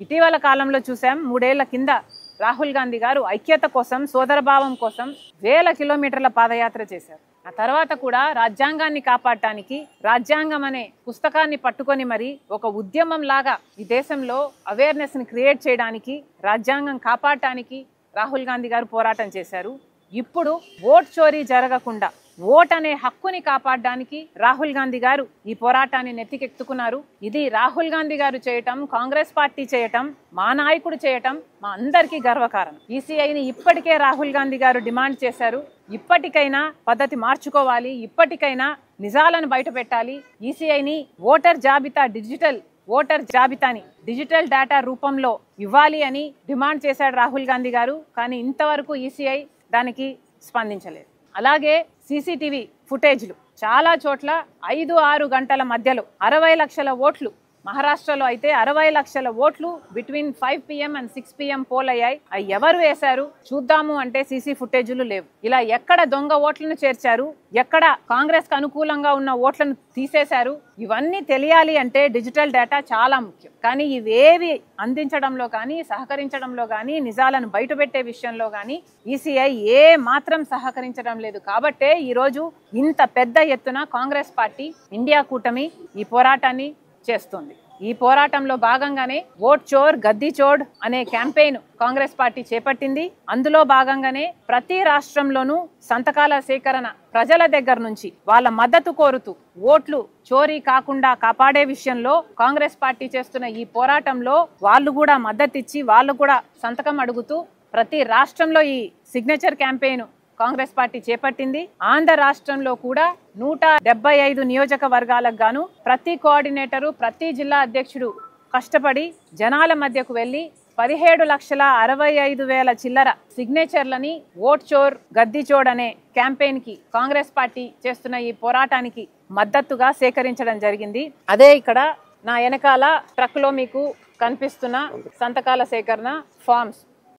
ఇటీవల కాలంలో చూసాం 3 ఏళ్ల కింద రాహుల్ గాంధీ గారు ఐక్యత కోసం సోదరభావం కోసం వేల కిలోమీటర్ల పాదయాత్ర చేశారు. ఆ తర్వాత కూడా రాజ్యాంగాన్ని కాపాడటానికి రాజ్యాంగం అనే పుస్తకాన్ని పట్టుకొని మరి ఒక ఉద్యమం లాగా ఈ దేశంలో అవేర్నెస్ ని క్రియేట్ చేయడానికి రాజ్యాంగం కాపాడటానికి రాహుల్ గాంధీ గారు పోరాటం చేశారు. ఇప్పుడు ఓట్ చోరీ జరగకుండా ఓట్ అనే హక్కుని కాపాడడానికి రాహుల్ గాంధీ గారు ఈ పోరాటాన్ని నెత్తికెత్తుకున్నారు. ఇది రాహుల్ గాంధీ గారు చేయటం, కాంగ్రెస్ పార్టీ చేయటం, మా నాయకుడు చేయటం మా అందరికీ గర్వకారణం. ఈసీఐని ఇప్పటికే రాహుల్ గాంధీ గారు డిమాండ్ చేశారు. ఇప్పటికైనా పద్ధతి మార్చుకోవాలి, ఇప్పటికైనా నిజాలను బయట పెట్టాలి. ఈసీఐని ఓటర్ జాబితాని డిజిటల్ డేటా రూపంలో ఇవ్వాలి అని డిమాండ్ చేశాడు రాహుల్ గాంధీ గారు. కానీ ఇంతవరకు ఈసీఐ దానికి స్పందించలేదు. అలాగే సీసీటీవీ ఫుటేజ్లు చాలా చోట్ల 5-6 గంటల మధ్యలో 60 లక్షల ఓట్లు, మహారాష్ట్రలో అయితే 60 లక్షల ఓట్లు between 5 PM and 6 PM poll అయ్యాయి. అవి ఎవరు వేశారు చూద్దాము అంటే సీసీ ఫుటేజ్లు లేవు. ఇలా ఎక్కడ దొంగ ఓట్లను చేర్చారు, ఎక్కడ కాంగ్రెస్ కు అనుకూలంగా ఉన్న ఓట్లను తీసేశారు, ఇవన్నీ తెలియాలి అంటే డిజిటల్ డేటా చాలా ముఖ్యం. కానీ ఇవేవి అందించడంలో కానీ సహకరించడంలో కానీ నిజాలను బయటపెట్టే విషయంలో కానీ ఈసీఐ ఏ మాత్రం సహకరించడం లేదు. కాబట్టే ఈరోజు ఇంత పెద్ద ఎత్తున కాంగ్రెస్ పార్టీ ఇండియా కూటమి ఈ పోరాటాన్ని చేస్తుంది. ఈ పోరాటంలో భాగంగానే ఓట్ చోర్ గద్దీ చోడ్ అనే క్యాంపెయిన్ కాంగ్రెస్ పార్టీ చేపట్టింది. అందులో భాగంగానే ప్రతి రాష్ట్రంలోనూ సంతకాల సేకరణ ప్రజల దగ్గర నుంచి వాళ్ళ మద్దతు కోరుతూ ఓట్లు చోరీ కాకుండా కాపాడే విషయంలో కాంగ్రెస్ పార్టీ చేస్తున్న ఈ పోరాటంలో వాళ్ళు కూడా మద్దతు ఇచ్చి వాళ్ళు కూడా సంతకం అడుగుతూ ప్రతి రాష్ట్రంలో ఈ సిగ్నేచర్ క్యాంపెయిన్ కాంగ్రెస్ పార్టీ చేపట్టింది. ఆంధ్ర రాష్ట్రంలో కూడా 175 నియోజకవర్గాలకు గాను ప్రతి కోఆర్డినేటరు, ప్రతి జిల్లా అధ్యక్షుడు కష్టపడి జనాల మధ్యకు వెళ్లి 17,65,000 చిల్లర సిగ్నేచర్లని ఓట్ చోర్ గద్దీ చోడ్ అనే క్యాంపెయిన్ కి కాంగ్రెస్ పార్టీ చేస్తున్న ఈ పోరాటానికి మద్దతుగా సేకరించడం జరిగింది. అదే ఇక్కడ నా వెనకాల ట్రక్ లో మీకు కనిపిస్తున్న సంతకాల సేకరణ ఫామ్స్.